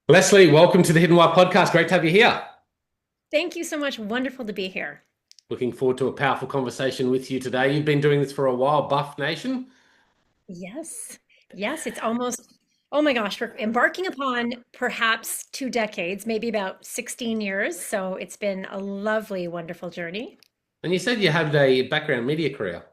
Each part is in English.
Leslie, welcome to the Hidden Why podcast. Great to have you here. Thank you so much. Wonderful to be here. Looking forward to a powerful conversation with you today. You've been doing this for a while, Buff Nation. Yes. Yes, it's almost, oh my gosh, we're embarking upon perhaps 2 decades, maybe about 16 years. So it's been a lovely, wonderful journey. And you said you had a background media career,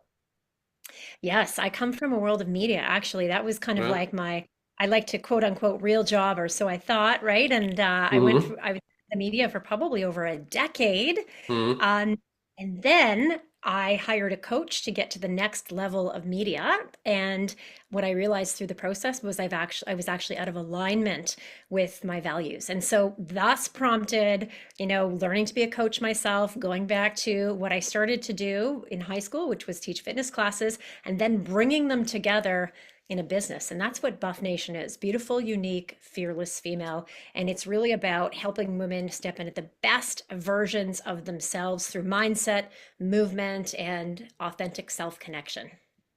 Yes, I come from a world of media, actually. That was kind of right? like I like to quote unquote real job, or so I thought, right? And Mm-hmm. I was in the media for probably over a decade. Mm-hmm. Um, and then I hired a coach to get to the next level of media. And what I realized through the process was I was actually out of alignment with my values. And so that's prompted, learning to be a coach myself, going back to what I started to do in high school, which was teach fitness classes, and then bringing them together in a business. And that's what BUFFnation is: beautiful, unique, fearless female. And it's really about helping women step into the best versions of themselves through mindset, movement, and authentic self connection.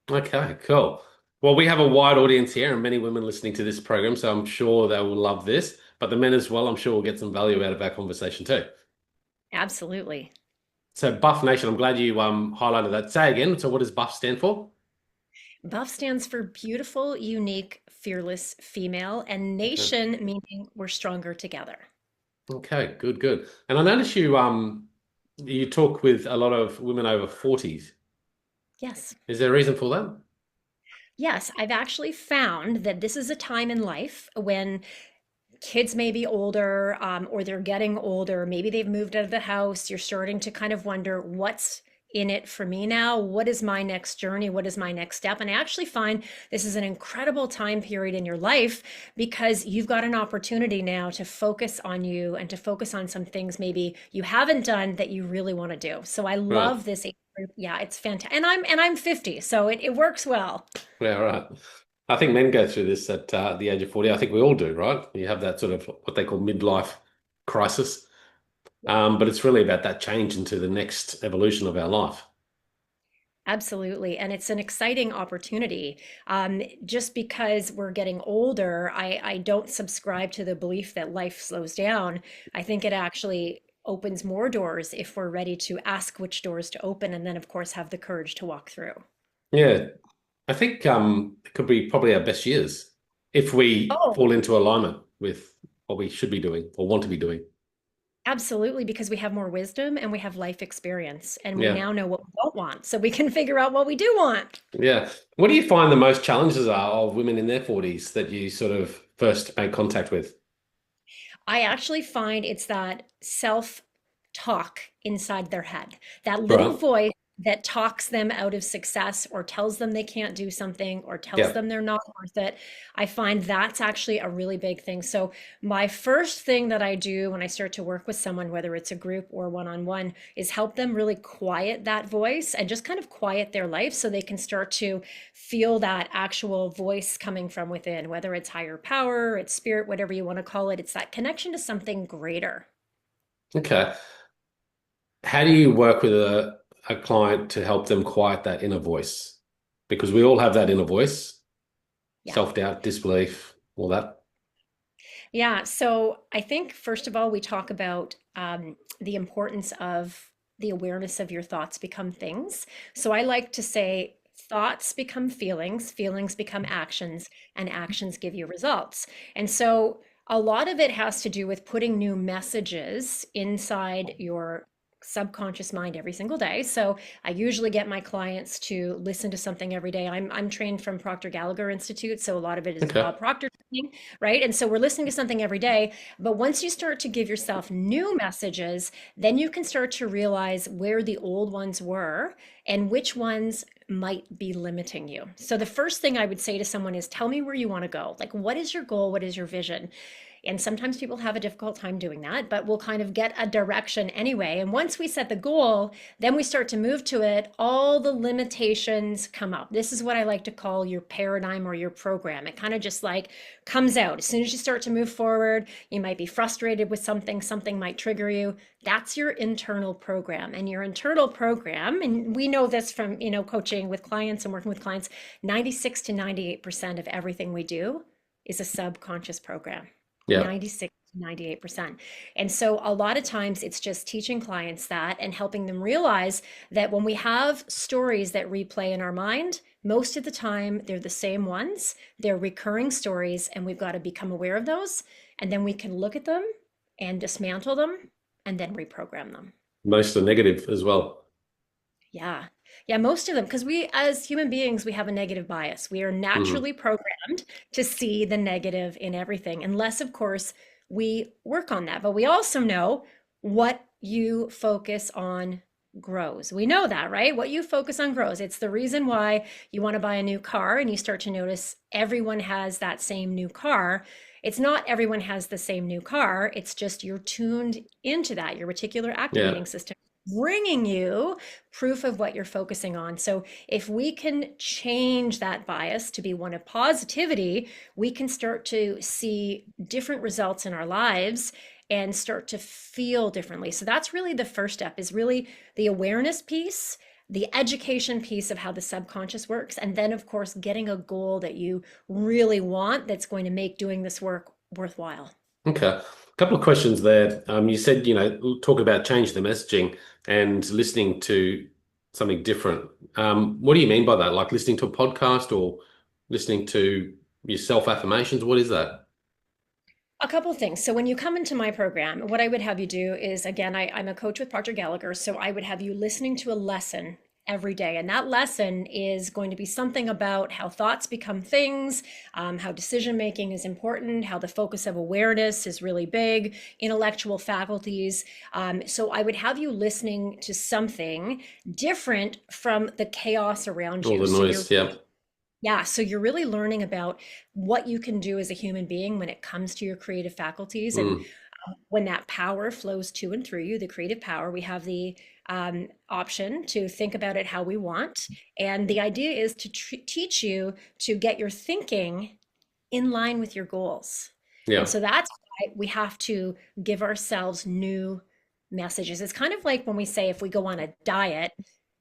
Okay, cool. Well, we have a wide audience here and many women listening to this program, so I'm sure they will love this. But the men as well, I'm sure will get some value out of our conversation too. Absolutely. So, Buff Nation, I'm glad you highlighted that. Say again. So, what does Buff stand for? BUFF stands for beautiful, unique, fearless female, and Okay. nation meaning we're stronger together. Okay, good, good. And I notice you talk with a lot of women over 40s. Yes. Is there a reason for that? Yes, I've actually found that this is a time in life when kids may be older, or they're getting older. Maybe they've moved out of the house. You're starting to kind of wonder what's in it for me now. What is my next journey? What is my next step? And I actually find this is an incredible time period in your life because you've got an opportunity now to focus on you and to focus on some things maybe you haven't done that you really want to do. So I Right. love this age group. Yeah, it's fantastic. And I'm 50, so it works well. Yeah, right. I think men go through this at the age of 40. I think we all do, right? You have that sort of what they call midlife crisis. But it's really about that change into the next evolution of our life. Absolutely. And it's an exciting opportunity. Just because we're getting older, I don't subscribe to the belief that life slows down. I think it actually opens more doors if we're ready to ask which doors to open and then, of course, have the courage to walk through. Yeah, I think it could be probably our best years if we Oh, fall into alignment with what we should be doing or want to be doing. absolutely, because we have more wisdom and we have life experience and we Yeah. now know what we don't want. So we can figure out what we do want. Yeah. What do you find the most challenges are of women in their 40s that you sort of first make contact with? I actually find it's that self talk inside their head, that little Right. voice that talks them out of success or tells them they can't do something or tells Yeah. them they're not worth it. I find that's actually a really big thing. So, my first thing that I do when I start to work with someone, whether it's a group or one on one, is help them really quiet that voice and just kind of quiet their life so they can start to feel that actual voice coming from within, whether it's higher power, it's spirit, whatever you want to call it. It's that connection to something greater. Okay. How do you work with a client to help them quiet that inner voice? Because we all have that inner voice, Yeah. self-doubt, disbelief, all that. Yeah, so I think first of all, we talk about the importance of the awareness of your thoughts become things. So I like to say thoughts become feelings, feelings become actions, and actions give you results. And so a lot of it has to do with putting new messages inside your subconscious mind every single day. So I usually get my clients to listen to something every day. I'm trained from Proctor Gallagher Institute, so a lot of it is Okay. Bob Proctor training, right? And so we're listening to something every day. But once you start to give yourself new messages, then you can start to realize where the old ones were and which ones might be limiting you. So the first thing I would say to someone is tell me where you want to go. Like, what is your goal? What is your vision? And sometimes people have a difficult time doing that, but we'll kind of get a direction anyway. And once we set the goal, then we start to move to it. All the limitations come up. This is what I like to call your paradigm or your program. It kind of just like comes out. As soon as you start to move forward, you might be frustrated with something, something might trigger you. That's your internal program. And your internal program, and we know this from, coaching with clients and working with clients, 96 to 98% of everything we do is a subconscious program. Yeah. 96 to 98%. And so a lot of times it's just teaching clients that and helping them realize that when we have stories that replay in our mind, most of the time they're the same ones, they're recurring stories, and we've got to become aware of those. And then we can look at them and dismantle them and then reprogram them. Most are negative as well. Yeah. Yeah, most of them, because we as human beings, we have a negative bias. We are Mm. naturally programmed to see the negative in everything, unless, of course, we work on that. But we also know what you focus on grows. We know that, right? What you focus on grows. It's the reason why you want to buy a new car and you start to notice everyone has that same new car. It's not everyone has the same new car. It's just you're tuned into that, your reticular Yeah. activating system bringing you proof of what you're focusing on. So if we can change that bias to be one of positivity, we can start to see different results in our lives and start to feel differently. So that's really the first step is really the awareness piece, the education piece of how the subconscious works, and then of course getting a goal that you really want that's going to make doing this work worthwhile. Okay. A couple of questions there. You said, talk about changing the messaging and listening to something different. What do you mean by that? Like listening to a podcast or listening to your self-affirmations? What is that? A couple of things. So when you come into my program, what I would have you do is, again, I'm a coach with Project Gallagher, so I would have you listening to a lesson every day. And that lesson is going to be something about how thoughts become things, how decision making is important, how the focus of awareness is really big, intellectual faculties. So I would have you listening to something different from the chaos around All you. the So you're noise. Yeah. yeah, so you're really learning about what you can do as a human being when it comes to your creative faculties. And Mm. when that power flows to and through you, the creative power, we have the option to think about it how we want. And the idea is to teach you to get your thinking in line with your goals. And Yeah. so that's why we have to give ourselves new messages. It's kind of like when we say if we go on a diet,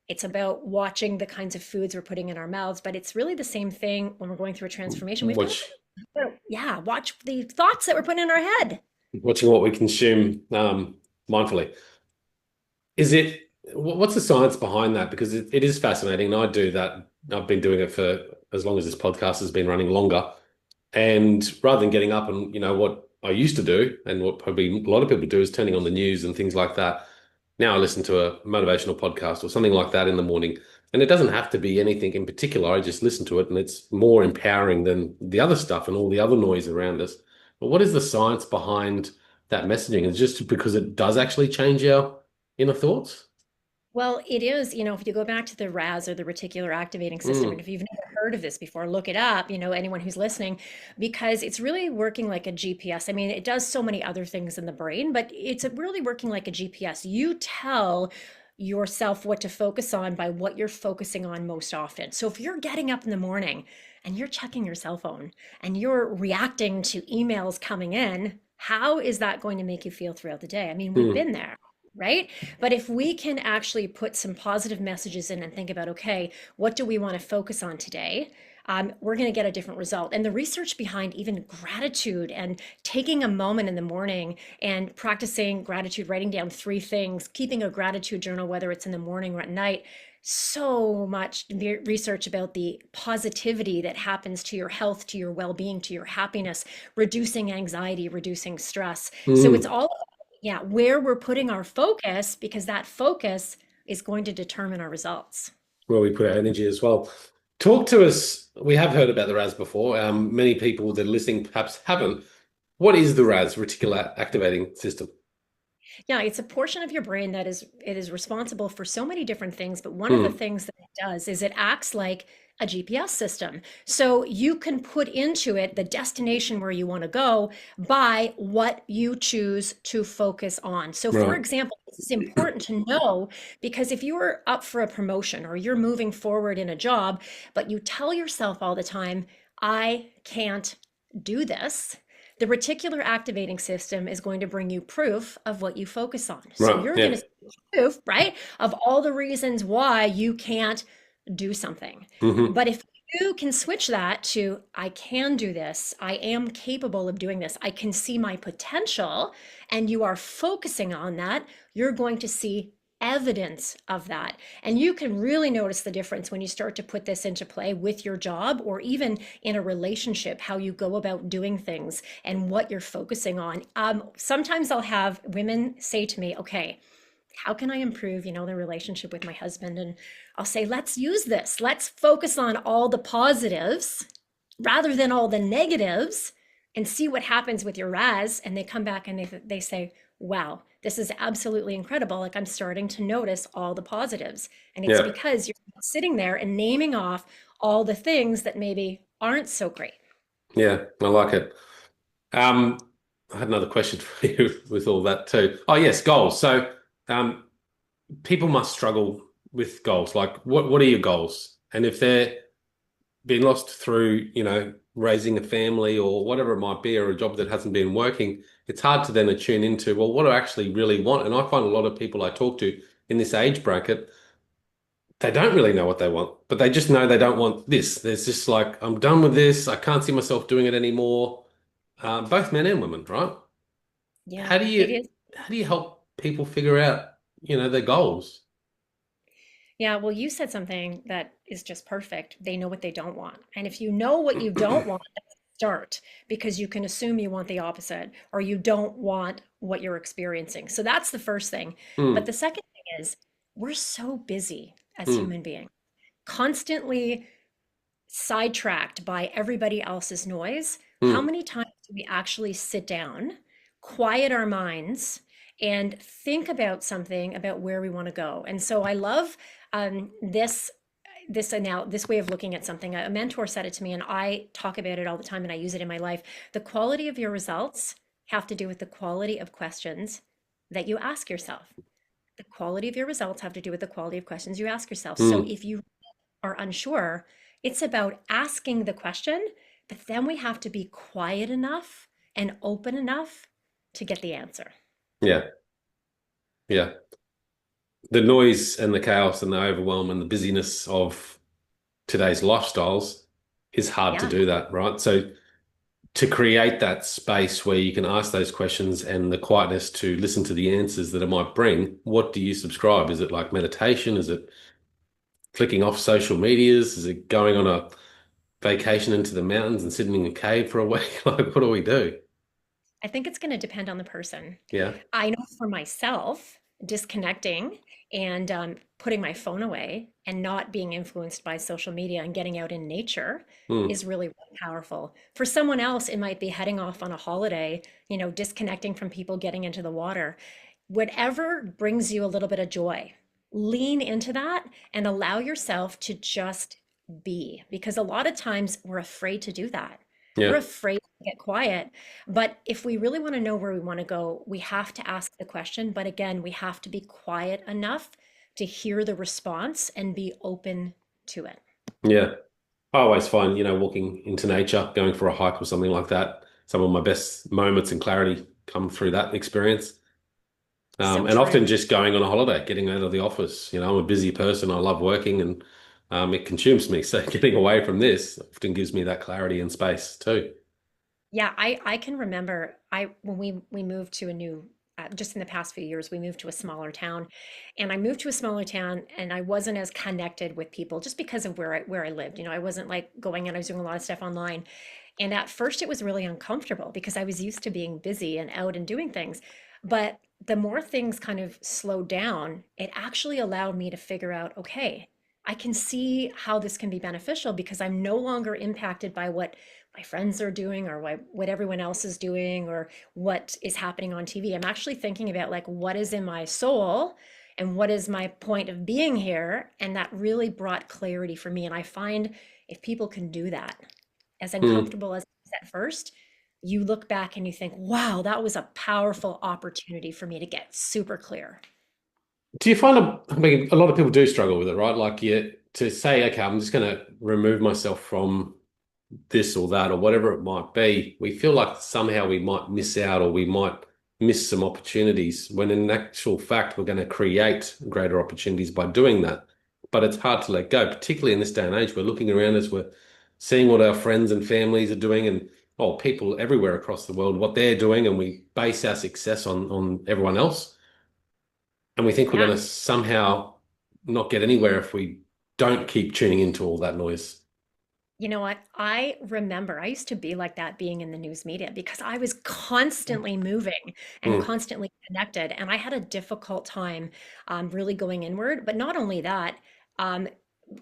it's about watching the kinds of foods we're putting in our mouths, but it's really the same thing when we're going through a transformation. We've got Which to, yeah, watch the thoughts that we're putting in our head. Watching what we consume mindfully. Is it, what's the science behind that? Because it is fascinating. And I do that. I've been doing it for as long as this podcast has been running longer. And rather than getting up and, what I used to do and what probably a lot of people do is turning on the news and things like that. Now I listen to a motivational podcast or something like that in the morning. And it doesn't have to be anything in particular. I just listen to it and it's more empowering than the other stuff and all the other noise around us. But what is the science behind that messaging? Is it just because it does actually change our inner thoughts? Well, it is, if you go back to the RAS or the reticular activating system, and Mm. if you've never heard of this before, look it up, anyone who's listening, because it's really working like a GPS. I mean, it does so many other things in the brain, but it's really working like a GPS. You tell yourself what to focus on by what you're focusing on most often. So if you're getting up in the morning and you're checking your cell phone and you're reacting to emails coming in, how is that going to make you feel throughout the day? I mean, we've Mm. been there, right? But if we can actually put some positive messages in and think about, okay, what do we want to focus on today? We're going to get a different result. And the research behind even gratitude and taking a moment in the morning and practicing gratitude, writing down three things, keeping a gratitude journal, whether it's in the morning or at night, so much research about the positivity that happens to your health, to your well-being, to your happiness, reducing anxiety, reducing stress. So it's Mm. all, yeah, where we're putting our focus, because that focus is going to determine our results. Where we put our energy as well. Talk to us. We have heard about the RAS before. Many people that are listening perhaps haven't. What is the RAS, reticular activating system? Yeah, it's a portion of your brain that it is responsible for so many different things, but one of the Mm. things that it does is it acts like a GPS system. So you can put into it the destination where you want to go by what you choose to focus on. So for Right. example, this is important to know because if you are up for a promotion or you're moving forward in a job, but you tell yourself all the time, I can't do this, the reticular activating system is going to bring you proof of what you focus on. So Right. you're going Yeah. to see proof, right, of all the reasons why you can't do something. Hmm. But if you can switch that to, I can do this. I am capable of doing this. I can see my potential, and you are focusing on that. You're going to see evidence of that. And you can really notice the difference when you start to put this into play with your job or even in a relationship, how you go about doing things and what you're focusing on. Sometimes I'll have women say to me, okay, how can I improve, the relationship with my husband? And I'll say, let's use this. Let's focus on all the positives rather than all the negatives and see what happens with your Raz. And they come back and they say, wow, this is absolutely incredible. Like, I'm starting to notice all the positives. And it's Yeah. because you're sitting there and naming off all the things that maybe aren't so great. Yeah. I like it. Um, I had another question for you with all that too. Oh, yes, goals. So, um, people must struggle with goals. Like, what are your goals? And if they're being lost through, raising a family or whatever it might be, or a job that hasn't been working, it's hard to then attune into, well, what do I actually really want? And I find a lot of people I talk to in this age bracket, they don't really know what they want, but they just know they don't want this. There's just like, I'm done with this. I can't see myself doing it anymore. Both men and women, right? Yeah, How do it you is. how do you help people figure out, their goals? Yeah, well, you said something that is just perfect. They know what they don't want. And if you know what you don't want, that's a start, because you can assume you want the opposite or you don't want what you're experiencing. So that's the first thing. But Mm, the second thing is, we're so busy as mm, human beings, constantly sidetracked by everybody else's noise. How mm. many times do we actually sit down, quiet our minds, and think about something about where we want to go? And so I love this way of looking at something. A mentor said it to me, and I talk about it all the time, and I use it in my life. The quality of your results have to do with the quality of questions that you ask yourself. The quality of your results have to do with the quality of questions you ask yourself. So Mm. if you are unsure, it's about asking the question, but then we have to be quiet enough and open enough to get the answer. Yeah, yeah. The noise and the chaos and the overwhelm and the busyness of today's lifestyles is hard to Yeah, do that, right? So to create that space where you can ask those questions and the quietness to listen to the answers that it might bring, what do you subscribe? Is it like meditation? Is it flicking off social medias? Is it going on a vacation into the mountains and sitting in a cave for a week? Like, what do we do? I think it's going to depend on the person. Yeah. I know for myself, disconnecting and putting my phone away and not being influenced by social media and getting out in nature Mm. is really, really powerful. For someone else, it might be heading off on a holiday, disconnecting from people, getting into the water. Whatever brings you a little bit of joy, lean into that and allow yourself to just be, because a lot of times we're afraid to do that. We're Yeah. afraid to get quiet. But if we really want to know where we want to go, we have to ask the question. But again, we have to be quiet enough to hear the response and be open to it. Yeah. I always find, walking into nature, going for a hike or something like that, some of my best moments and clarity come through that experience. So And true. often just going on a holiday, getting out of the office. I'm a busy person. I love working and it consumes me. So getting away from this often gives me that clarity and space too. Yeah, I can remember when we moved to a new just in the past few years we moved to a smaller town, and I moved to a smaller town and I wasn't as connected with people just because of where I lived. I wasn't like going and I was doing a lot of stuff online. And at first it was really uncomfortable because I was used to being busy and out and doing things. But the more things kind of slowed down, it actually allowed me to figure out, okay, I can see how this can be beneficial because I'm no longer impacted by what my friends are doing or what everyone else is doing or what is happening on TV. I'm actually thinking about like what is in my soul and what is my point of being here. And that really brought clarity for me. And I find if people can do that, as Mm. uncomfortable as it is at first, you look back and you think, wow, that was a powerful opportunity for me to get super clear. Do you find, I mean, a lot of people do struggle with it, right? Like to say, okay, I'm just going to remove myself from this or that or whatever it might be, we feel like somehow we might miss out or we might miss some opportunities when in actual fact we're going to create greater opportunities by doing that. but it's hard to let go, particularly in this day and age. We're looking around us, we're seeing what our friends and families are doing, and people everywhere across the world, what they're doing, and we base our success on everyone else. And we think we're going Yeah. to somehow not get anywhere if we don't keep tuning into all that noise. You know what? I remember I used to be like that being in the news media because I was constantly moving and Mm, constantly connected. And I had a difficult time really going inward. But not only that, um,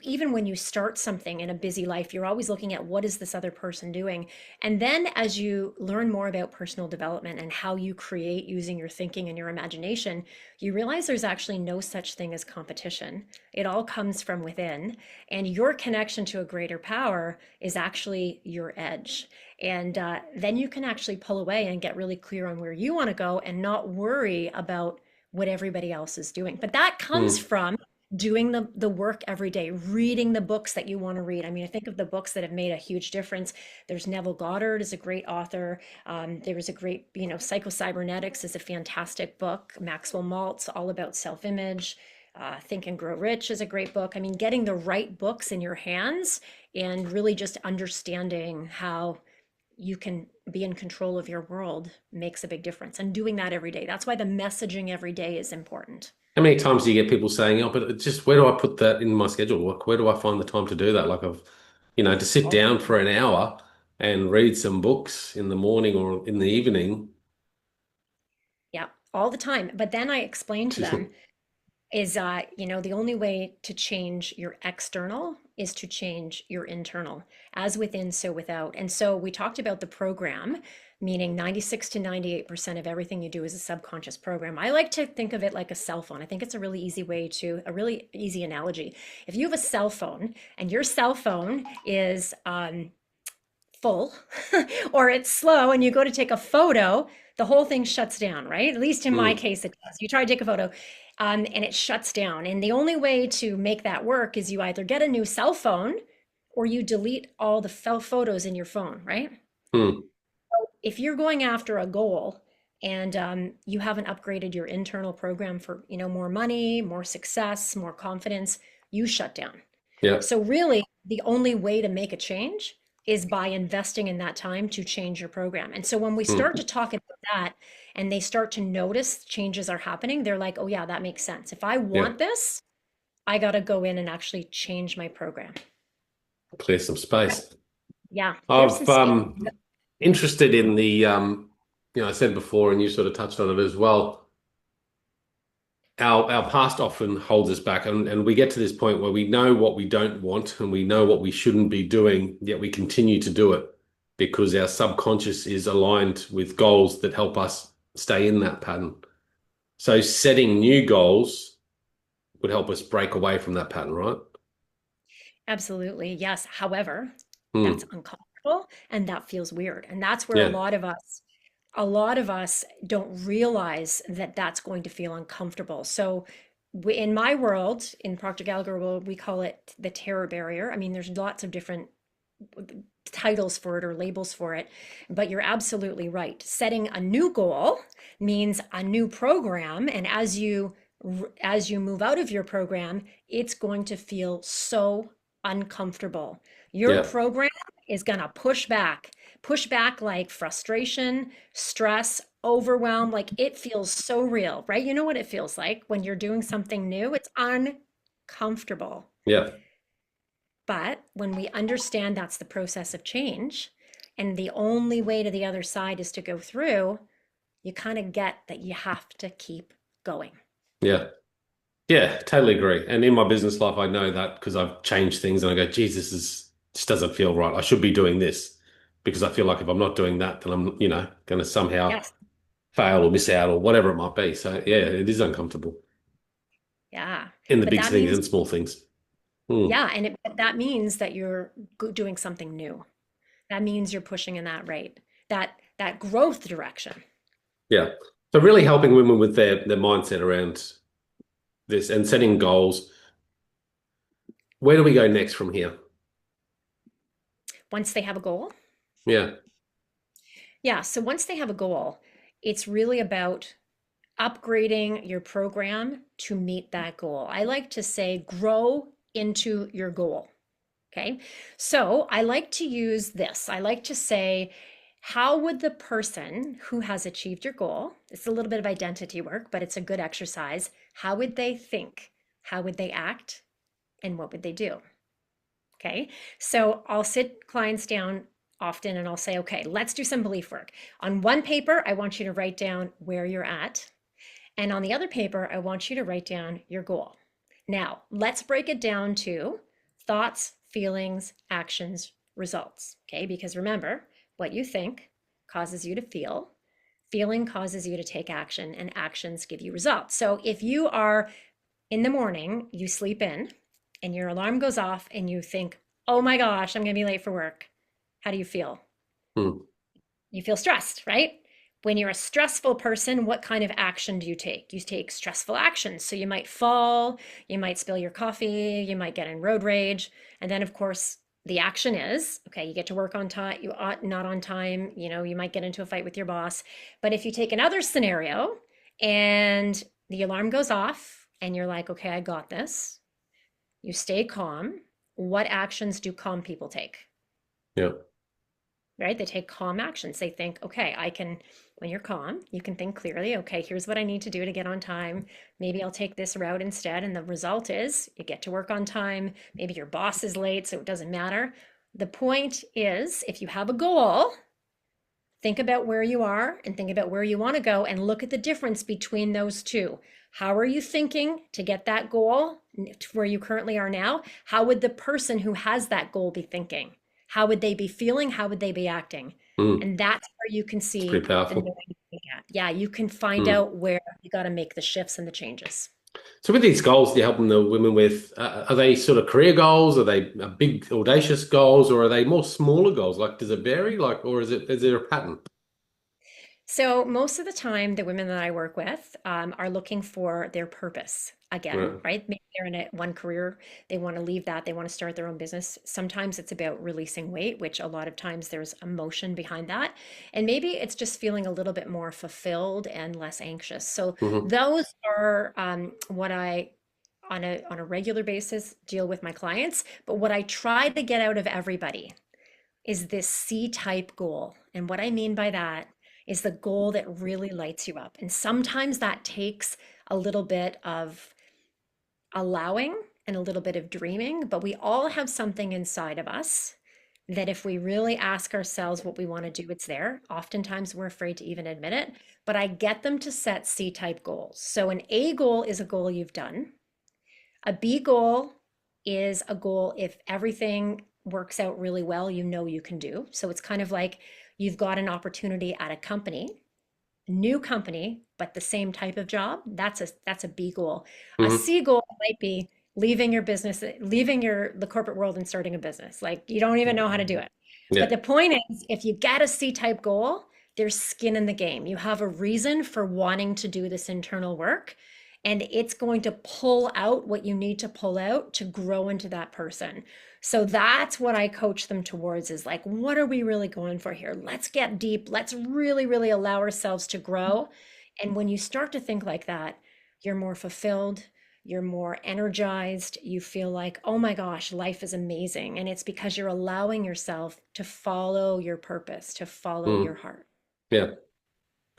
even when you start something in a busy life, you're always looking at what is this other person doing. And then as you learn more about personal development and how you create using your thinking and your imagination, you realize there's actually no such thing as competition. It all comes from within. And your connection to a greater power is actually your edge. And then you can actually pull away and get really clear on where you want to go and not worry about what everybody else is doing. But that comes mm. from doing the work every day, reading the books that you want to read. I mean, I think of the books that have made a huge difference. There's Neville Goddard is a great author. There was a great, Psycho-Cybernetics is a fantastic book. Maxwell Maltz, all about self-image. Think and Grow Rich is a great book. I mean, getting the right books in your hands and really just understanding how you can be in control of your world makes a big difference. And doing that every day. That's why the messaging every day is important. How many times do you get people saying, "Oh, but it's just where do I put that in my schedule? Where do I find the time to do that?" Like to sit All down for an hour and read some books in the morning or in the evening. Yeah, all the time. But then I explain to them is the only way to change your external is to change your internal, as within, so without. And so we talked about the program, meaning 96 to 98% of everything you do is a subconscious program. I like to think of it like a cell phone. I think it's a really easy analogy. If you have a cell phone and your cell phone is full or it's slow and you go to take a photo, the whole thing shuts down, right? At least in my Mm, case, it does. You try to take a photo and it shuts down. And the only way to make that work is you either get a new cell phone or you delete all the photos in your phone, right? mm, If you're going after a goal and you haven't upgraded your internal program for, more money, more success, more confidence, you shut down. yeah. So really, the only way to make a change is by investing in that time to change your program. And so when we start Mm, to talk about that and they start to notice changes are happening, they're like, oh yeah, that makes sense. If I yeah. want this, I got to go in and actually change my program. Clear some space. Yeah, clear some I've space. interested in I said before, and you sort of touched on it as well. Our past often holds us back, and we get to this point where we know what we don't want and we know what we shouldn't be doing, yet we continue to do it because our subconscious is aligned with goals that help us stay in that pattern. So setting new goals would help us break away from that pattern, right? Absolutely. Yes. However, that's Hmm. uncomfortable and that feels weird. And that's where Yeah. a lot of us don't realize that that's going to feel uncomfortable. So in my world, in Proctor Gallagher world, we call it the terror barrier. I mean, there's lots of different titles for it or labels for it, but you're absolutely right. Setting a new goal means a new program, and as you move out of your program, it's going to feel so uncomfortable. Your Yeah. program is going to push back like frustration, stress, overwhelm, like it feels so real, right? You know what it feels like when you're doing something new? It's uncomfortable. Yeah. But when we understand that's the process of change, and the only way to the other side is to go through, you kind of get that you have to keep going. Yeah. Yeah, totally agree. And in my business life, I know that because I've changed things and I go, geez, this doesn't feel right. I should be doing this because I feel like if I'm not doing that, then I'm, going to somehow Yes. fail or miss out or whatever it might be. So yeah, it is uncomfortable Yeah. in the But big that things means, and small things. Hmm. yeah. And that means that you're doing something new. That means you're pushing in that rate, that growth direction. Yeah. So really helping women with their mindset around this and setting goals. Where do we go next from here? Once they have a goal. Yeah. Yeah. So once they have a goal, it's really about upgrading your program to meet that goal. I like to say grow into your goal. Okay. So I like to use this. I like to say, how would the person who has achieved your goal, it's a little bit of identity work, but it's a good exercise. How would they think? How would they act? And what would they do? Okay. So I'll sit clients down often and I'll say, okay, let's do some belief work. On one paper, I want you to write down where you're at. And on the other paper, I want you to write down your goal. Now, let's break it down to thoughts, feelings, actions, results. Okay. Because remember, what you think causes you to feel, feeling causes you to take action, and actions give you results. So if you are in the morning, you sleep in, and your alarm goes off, and you think, oh my gosh, I'm going to be late for work. How do you feel? Mm. You feel stressed, right? When you're a stressful person, what kind of action do you take? You take stressful actions. So you might fall, you might spill your coffee, you might get in road rage. And then, of course, the action is okay, you get to work on time, you ought not on time, you might get into a fight with your boss. But if you take another scenario and the alarm goes off and you're like, okay, I got this, you stay calm. What actions do calm people take? Yeah. Right? They take calm actions. They think, okay, when you're calm, you can think clearly, okay, here's what I need to do to get on time. Maybe I'll take this route instead. And the result is you get to work on time. Maybe your boss is late, so it doesn't matter. The point is, if you have a goal, think about where you are and think about where you want to go and look at the difference between those two. How are you thinking to get that goal to where you currently are now? How would the person who has that goal be thinking? How would they be feeling? How would they be acting? Mm. And that's where you can It's see pretty the powerful. knowing. Yeah, you can find Mm. out where you got to make the shifts and the changes. So with these goals you're helping the women with, are they sort of career goals? Are they big, audacious goals, or are they more smaller goals? Like, does it vary? Like, or is there a pattern? So, most of the time, the women that I work with are looking for their purpose again, Right. right? Maybe they're in one career, they want to leave that, they want to start their own business. Sometimes it's about releasing weight, which a lot of times there's emotion behind that. And maybe it's just feeling a little bit more fulfilled and less anxious. So, Hmm. those are what I on a regular basis deal with my clients. But what I try to get out of everybody is this C type goal. And what I mean by that is the goal that really lights you up. And sometimes that takes a little bit of allowing and a little bit of dreaming, but we all have something inside of us that if we really ask ourselves what we want to do, it's there. Oftentimes we're afraid to even admit it, but I get them to set C type goals. So an A goal is a goal you've done. A B goal is a goal if everything works out really well, you can do. So it's kind of like you've got an opportunity at a company, new company, but the same type of job. That's a B goal. A Hmm. C goal might be leaving your business, leaving the corporate world and starting a business. Like you don't even know how to do it. But Yeah. the point is, if you get a C type goal, there's skin in the game. You have a reason for wanting to do this internal work, and it's going to pull out what you need to pull out to grow into that person. So that's what I coach them towards is like, what are we really going for here? Let's get deep. Let's really, really allow ourselves to grow. And when you start to think like that, you're more fulfilled, you're more energized, you feel like, oh my gosh, life is amazing. And it's because you're allowing yourself to follow your purpose, to follow your Mm. heart. Yeah.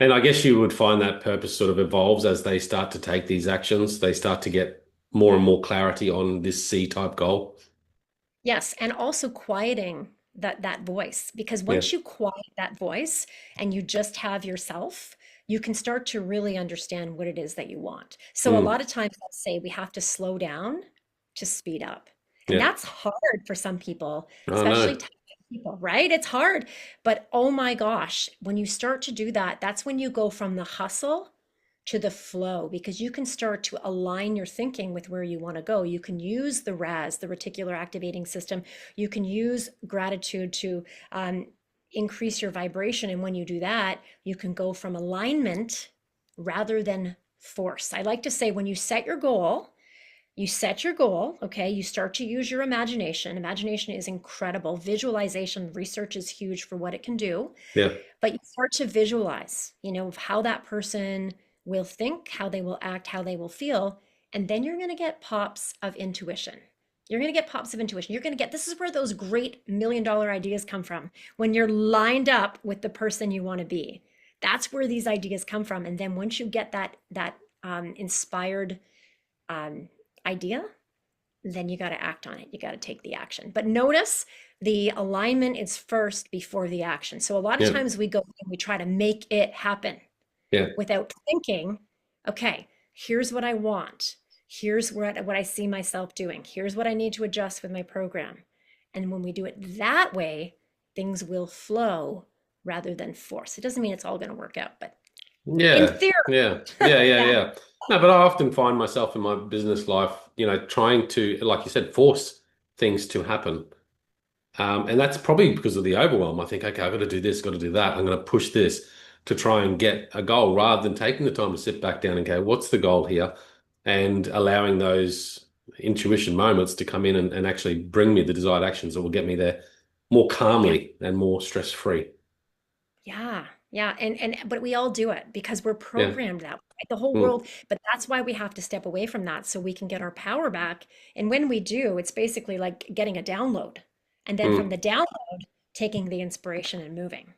And I guess you would find that purpose sort of evolves as they start to take these actions. They start to get more and more clarity on this C type goal. Yes, and also quieting that voice because Yeah. once you quiet that voice and you just have yourself, you can start to really understand what it is that you want. So a Mm. lot of times I'll say we have to slow down to speed up. And Yeah. that's hard for some people, I especially know. type A people, right? It's hard. But oh my gosh, when you start to do that, that's when you go from the hustle to the flow because you can start to align your thinking with where you want to go. You can use the RAS, the reticular activating system. You can use gratitude to increase your vibration. And when you do that, you can go from alignment rather than force. I like to say when you set your goal, okay, you start to use your imagination. Imagination is incredible. Visualization research is huge for what it can do. Yeah. But you start to visualize, of how that person will think, how they will act, how they will feel. And then you're going to get pops of intuition. You're going to get pops of intuition. You're going to get, this is where those great $1 million ideas come from. When you're lined up with the person you want to be, that's where these ideas come from. And then once you get that inspired um, idea, then you got to act on it. You got to take the action. But notice the alignment is first before the action. So a lot of Yeah. times we go and we try to make it happen Yeah. without thinking, okay, here's what I want. Here's what I see myself doing. Here's what I need to adjust with my program. And when we do it that way, things will flow rather than force. It doesn't mean it's all going to work out, but in Yeah. theory, Yeah. Yeah. Yeah. yeah. Yeah. No, but I often find myself in my business life, trying to, like you said, force things to happen. And that's probably because of the overwhelm. I think, okay, I've got to do this, got to do that. I'm going to push this to try and get a goal rather than taking the time to sit back down and go, what's the goal here? And allowing those intuition moments to come in and actually bring me the desired actions that will get me there more Yeah. calmly and more stress-free. Yeah, yeah, and but we all do it because we're Yeah. programmed that way, right? The whole Mm, world, but that's why we have to step away from that so we can get our power back. And when we do, it's basically like getting a download. And then from mm. the download, taking the inspiration and moving.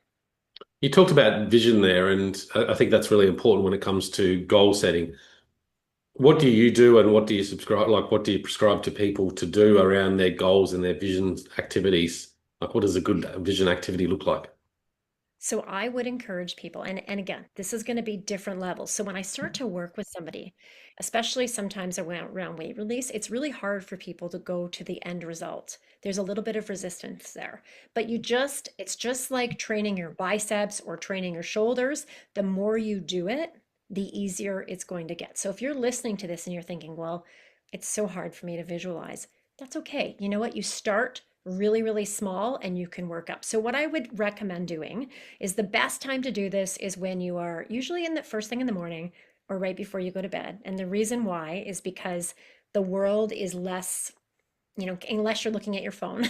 You talked about vision there, and I think that's really important when it comes to goal setting. What do you do and what do you subscribe, like what do you prescribe to people to do around their goals and their vision activities? Like what does a good vision activity look like? So I would encourage people, and again, this is going to be different levels. So when I start to work with somebody, especially sometimes around weight release, it's really hard for people to go to the end result. There's a little bit of resistance there. But it's just like training your biceps or training your shoulders. The more you do it, the easier it's going to get. So if you're listening to this and you're thinking, well, it's so hard for me to visualize, that's okay. You know what? You start really, really small and you can work up. So what I would recommend doing is the best time to do this is when you are usually in the first thing in the morning or right before you go to bed. And the reason why is because the world is less, unless you're looking at your phone,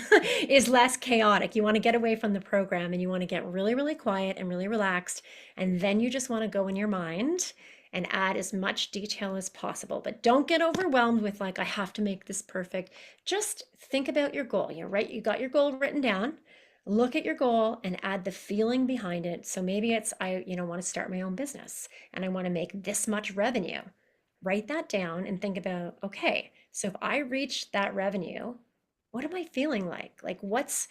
is less chaotic. You want to get away from the program and you want to get really, really quiet and really relaxed. And then you just want to go in your mind and add as much detail as possible. But don't get overwhelmed with like, I have to make this perfect. Just think about your goal. You're right. You got your goal written down. Look at your goal and add the feeling behind it. So maybe it's, want to start my own business and I want to make this much revenue. Write that down and think about, okay, so if I reach that revenue, what am I feeling like? Like what's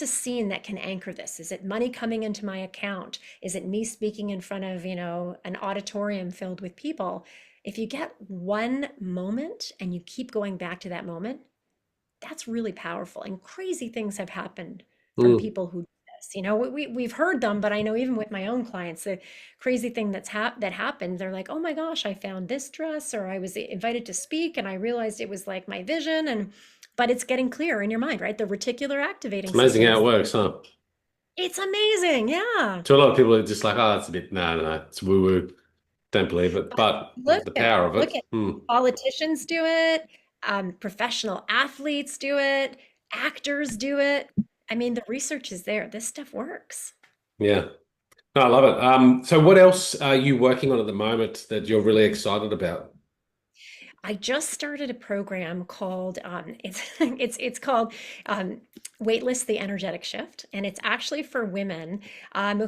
a scene that can anchor this? Is it money coming into my account? Is it me speaking in front of, an auditorium filled with people? If you get one moment and you keep going back to that moment, that's really powerful. And crazy things have happened from Mm. people who do this. We've heard them, but I know even with my own clients, the crazy thing that happened, they're like, oh my gosh, I found this dress, or I was invited to speak and I realized it was like my vision. But it's getting clearer in your mind, right? The reticular It's activating amazing system how is, it works, huh? it's amazing. Yeah. To a lot of people, it's just like, oh, it's a bit, no, no, no, it's woo-woo. Don't believe it. But But look the at power of look it, at mm, politicians do it, professional athletes do it, actors do it. I mean, the research is there. This stuff works. yeah. No, I love it. So what else are you working on at the moment that you're really excited about? I just started a program called it's called Weightless: The Energetic Shift, and it's actually for women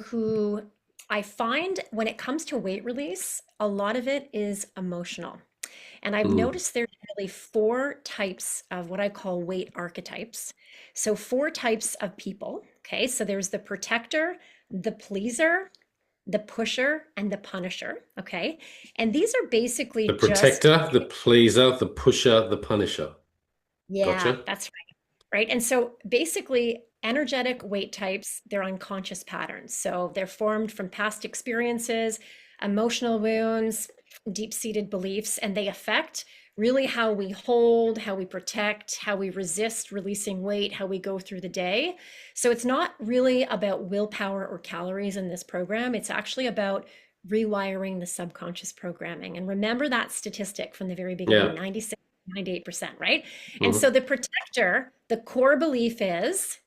who I find when it comes to weight release, a lot of it is emotional. And I've Mm. noticed there's really four types of what I call weight archetypes. So, four types of people. Okay. So, there's the protector, the pleaser, the pusher, and the punisher. Okay. And these are basically The just, protector, the pleaser, the pusher, the punisher. yeah, Gotcha. that's right. And so, basically, energetic weight types, they're unconscious patterns. So, they're formed from past experiences, emotional wounds, deep-seated beliefs, and they affect really how we hold, how we protect, how we resist releasing weight, how we go through the day. So it's not really about willpower or calories in this program. It's actually about rewiring the subconscious programming. And remember that statistic from the very beginning, Yeah. 96, 98%, right? And Hmm. so the protector, the core belief is,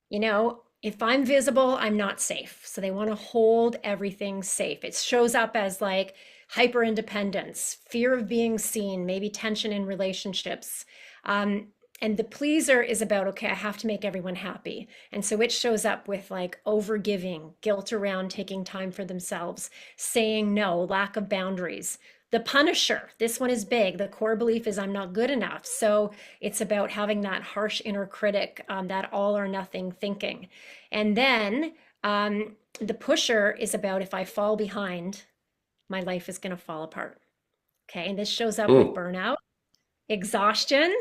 you know, if I'm visible, I'm not safe. So they want to hold everything safe. It shows up as like hyper independence, fear of being seen, maybe tension in relationships. Um, and the pleaser is about, okay, I have to make everyone happy. And so it shows up with like overgiving, guilt around taking time for themselves, saying no, lack of boundaries. The punisher, this one is big. The core belief is I'm not good enough. So it's about having that harsh inner critic, that all or nothing thinking. And then the pusher is about if I fall behind, my life is going to fall apart. Okay. And this shows up with Mm. burnout, exhaustion,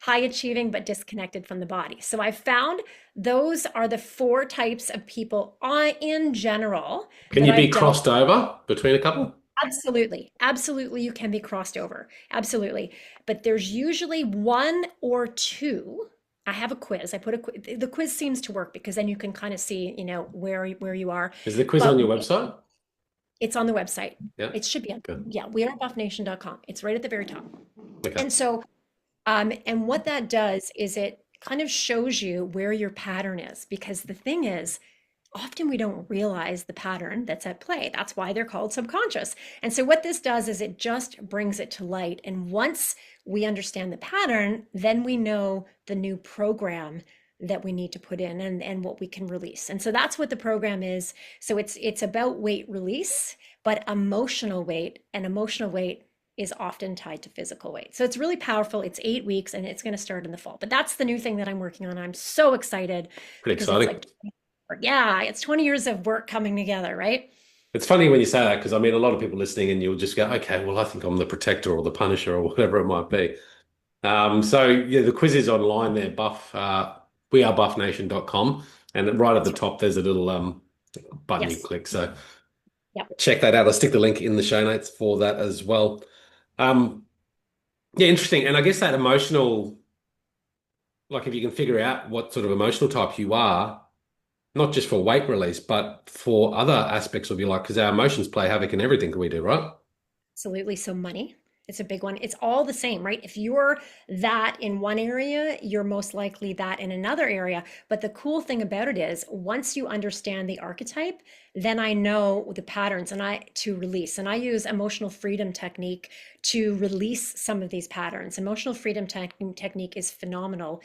high achieving, but disconnected from the body. So I found those are the four types of people in general Can that you be I've dealt. crossed over between a couple? Absolutely. Absolutely. You can be crossed over. Absolutely. But there's usually one or two. I have a quiz. I put a quiz. The quiz seems to work because then you can kind of see, where you are. Is the quiz on But your website? it's on the website. Yeah. It should be on. Okay. Yeah, wearebuffnation.com. It's right at the very top. Okay. And so, and what that does is it kind of shows you where your pattern is because the thing is, often we don't realize the pattern that's at play. That's why they're called subconscious. And so, what this does is it just brings it to light. And once we understand the pattern, then we know the new program that we need to put in and what we can release. And so that's what the program is. So it's about weight release, but emotional weight, and emotional weight is often tied to physical weight. So it's really powerful. It's 8 weeks and it's going to start in the fall. But that's the new thing that I'm working on. I'm so excited Pretty because it's exciting. like, yeah, it's 20 years of work coming together, right? It's funny when you say that because I mean, a lot of people listening and you'll just go, okay, well, I think I'm the protector or the punisher or whatever it might be. So yeah, the quiz is online there, wearebuffnation.com. And right at the That's right. top, there's a little button you Yes. click. So Yep. check that out. I'll stick the link in the show notes for that as well. Um, yeah, interesting. And I guess that emotional, like if you can figure out what sort of emotional type you are, not just for weight release, but for other aspects of your life, because our emotions play havoc in everything we do, right? Absolutely. So money, it's a big one. It's all the same, right? If you're that in one area, you're most likely that in another area. But the cool thing about it is once you understand the archetype, then I know the patterns and I to release. And I use emotional freedom technique to release some of these patterns. Emotional freedom technique is phenomenal.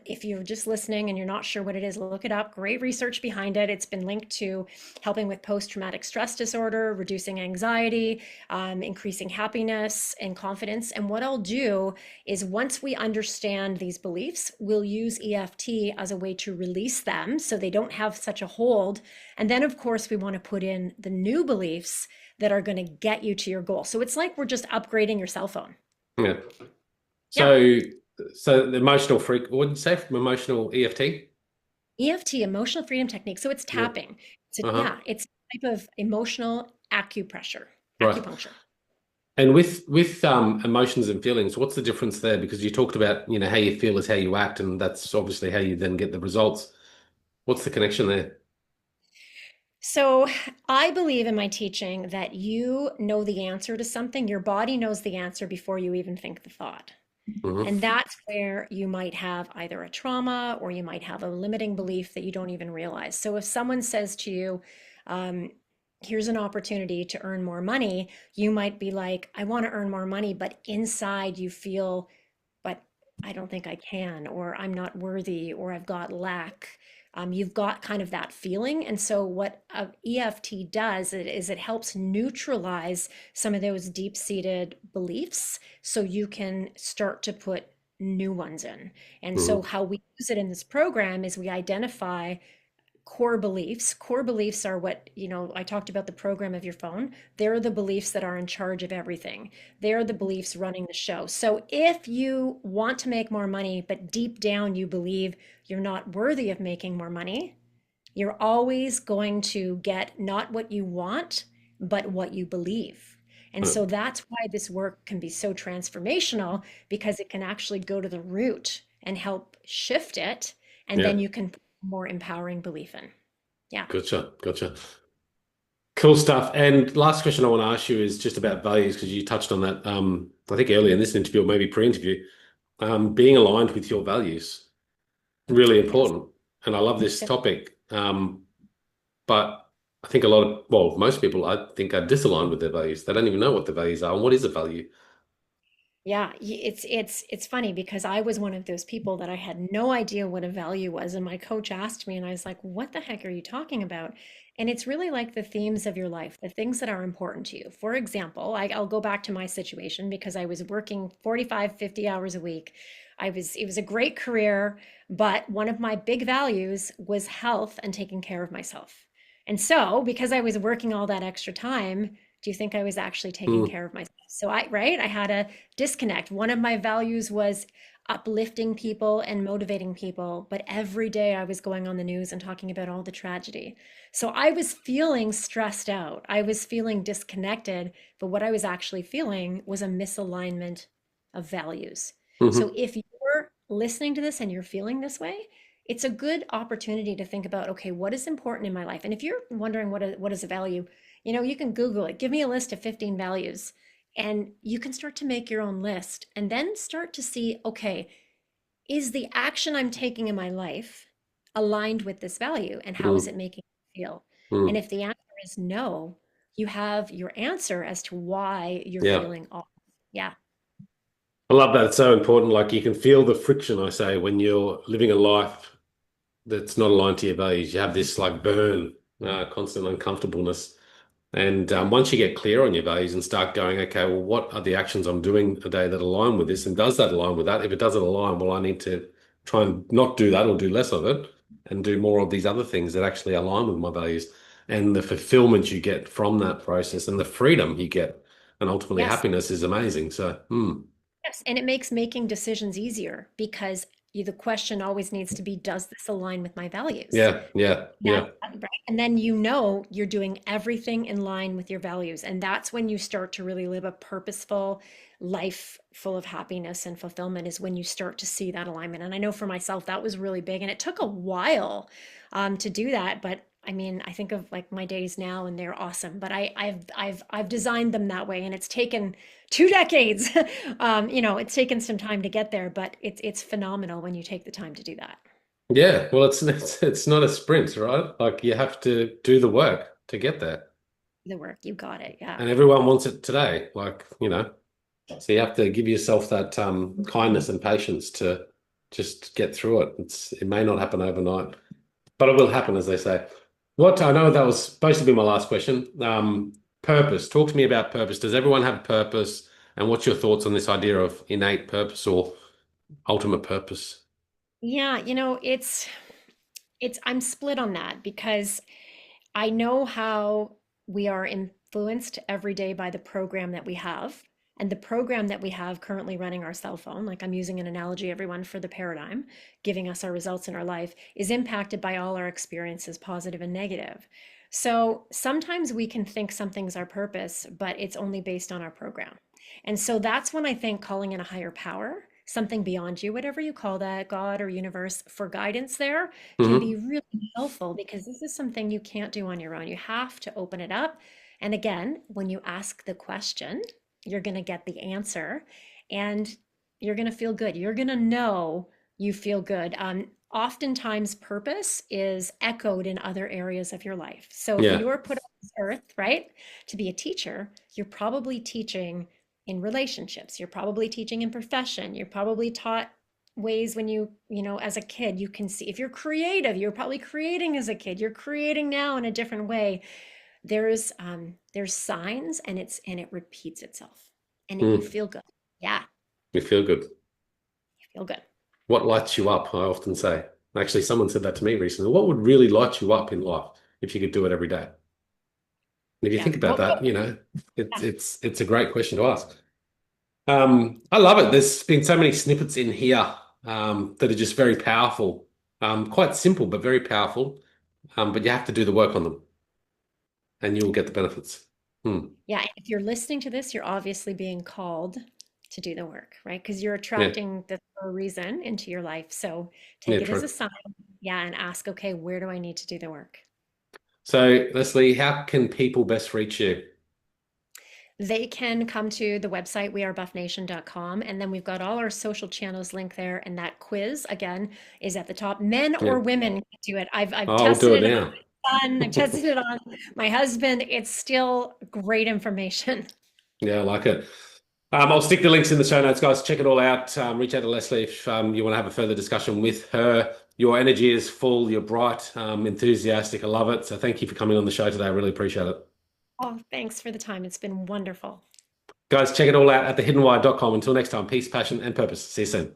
If you're just listening and you're not sure what it is, look it up. Great research behind it. It's been linked to helping with post-traumatic stress disorder, reducing anxiety, increasing happiness and confidence. And what I'll do is once we understand these beliefs, we'll use EFT as a way to release them so they don't have such a hold. And then, of course, we want to put in the new beliefs that are going to get you to your goal. So it's like we're just upgrading your cell phone. Yeah. Yeah. So, so the emotional freak, what did you say from emotional EFT? EFT, emotional freedom technique. So it's Yeah. tapping. Uh-huh. It's a type of emotional Right. acupuncture. And with emotions and feelings, what's the difference there? Because you talked about, how you feel is how you act, and that's obviously how you then get the results. What's the connection there? So I believe in my teaching that you know the answer to something. Your body knows the answer before you even think the thought. And Hmm. that's where you might have either a trauma or you might have a limiting belief that you don't even realize. So if someone says to you, um, here's an opportunity to earn more money, you might be like, I want to earn more money, but inside you feel, but I don't think I can, or I'm not worthy, or I've got lack. You've got kind of that feeling. And so, what EFT does is it helps neutralize some of those deep seated beliefs so you can start to put new ones in. And so, Hmm. how we use it in this program is we identify core beliefs. Core beliefs are what, I talked about the program of your phone. They're the beliefs that are in charge of everything. They're the beliefs running the show. So if you want to make more money, but deep down you believe you're not worthy of making more money, you're always going to get not what you want, but what you believe. And so that's why this work can be so transformational because it can actually go to the root and help shift it. And Yeah. then you can put more empowering belief in. Yeah. Gotcha. Gotcha. Cool stuff. And last question I want to ask you is just about values because you touched on that. I think earlier in this interview or maybe pre-interview, being aligned with your values, really Yes. important. And I love this So topic. But I think a lot of, well, most people I think are disaligned with their values. They don't even know what the values are and what is a value. Yeah, it's funny because I was one of those people that I had no idea what a value was, and my coach asked me, and I was like, "What the heck are you talking about?" And it's really like the themes of your life, the things that are important to you. For example, I'll go back to my situation because I was working 45, 50 hours a week. It was a great career, but one of my big values was health and taking care of myself. And so, because I was working all that extra time, do you think I was actually taking Mm, care of myself? So right, I had a disconnect. One of my values was uplifting people and motivating people, but every day I was going on the news and talking about all the tragedy. So I was feeling stressed out. I was feeling disconnected, but what I was actually feeling was a misalignment of values. So hmm if you're listening to this and you're feeling this way, it's a good opportunity to think about, okay, what is important in my life? And if you're wondering what is a value, you can Google it. Give me a list of 15 values and you can start to make your own list and then start to see, okay, is the action I'm taking in my life aligned with this value and how is mm, it making me feel? And mm. if the answer is no, you have your answer as to why you're Yeah. feeling off. Yeah. I love that. It's so important. Like you can feel the friction, I say, when you're living a life that's not aligned to your values. You have this like burn, constant uncomfortableness. And Yeah. once you get clear on your values and start going, okay, well, what are the actions I'm doing today that align with this? And does that align with that? If it doesn't align, well, I need to try and not do that or do less of it and do more of these other things that actually align with my values. And the fulfillment you get from that process and the freedom you get and ultimately Yes. happiness is amazing. So, Yes. And it makes making decisions easier because the question always needs to be, does this align with my values? yeah, yeah, That yeah, right. And then you're doing everything in line with your values. And that's when you start to really live a purposeful life full of happiness and fulfillment is when you start to see that alignment. And I know for myself that was really big. And it took a while to do that. But I mean, I think of like my days now and they're awesome. But I've designed them that way. And it's taken 2 decades. It's taken some time to get there, but it's phenomenal when you take the time to do that. yeah. Well, it's not a sprint, right? Like you have to do the work to get there. The work, you got it. Yeah. And everyone wants it today. So you have to give yourself that kindness and patience to just get through it. It may not happen overnight, but it will Yeah. happen, as they say. What I know that was supposed to be my last question. Purpose. Talk to me about purpose. Does everyone have purpose? And what's your thoughts on this idea of innate purpose or ultimate purpose? Yeah, it's I'm split on that because I know how we are influenced every day by the program that we have. And the program that we have currently running our cell phone, like I'm using an analogy, everyone, for the paradigm, giving us our results in our life, is impacted by all our experiences, positive and negative. So sometimes we can think something's our purpose, but it's only based on our program. And so that's when I think calling in a higher power, something beyond you, whatever you call that, God or universe, for guidance there can be Hmm really helpful because this is something you can't do on your own. You have to open it up. And again, when you ask the question, you're going to get the answer and you're going to feel good. You're going to know you feel good. Oftentimes, purpose is echoed in other areas of your life. So if Yeah. you were put on this earth, right, to be a teacher, you're probably teaching in relationships. You're probably teaching in profession. You're probably taught ways when as a kid, you can see if you're creative, you're probably creating as a kid. You're creating now in a different way. There's signs and it repeats itself. You Mm. feel good. Yeah, You feel good. you feel good. What lights you up? I often say. Actually, someone said that to me recently. What would really light you up in life if you could do it every day? And if you Yeah. think about What, that, what, it's yeah. it's a great question to ask. I love it. There's been so many snippets in here that are just very powerful. Quite simple, but very powerful. But you have to do the work on them, and you'll get the benefits. Hmm. Yeah, if you're listening to this, you're obviously being called to do the work, right? Because you're Yeah, attracting this for a reason into your life. So yeah, take it as a true. sign, yeah, and ask, okay, where do I need to do the work? So, Leslie, how can people best reach you? they can come to the website, wearebuffnation.com, and then we've got all our social channels linked there. And that quiz, again, is at the top. Men Yeah. or women can do it. I've I'll do tested it it on now. my son, I've tested it on my husband. It's still great information. Yeah, I like it. I'll stick the links in the show notes, guys. Check it all out. Reach out to Lesley if you want to have a further discussion with her. Your energy is full. You're bright, enthusiastic. I love it. So thank you for coming on the show today. I really appreciate it. Oh, thanks for the time. It's been wonderful. Guys, check it all out at thehiddenwire.com. Until next time, peace, passion, and purpose. See you soon.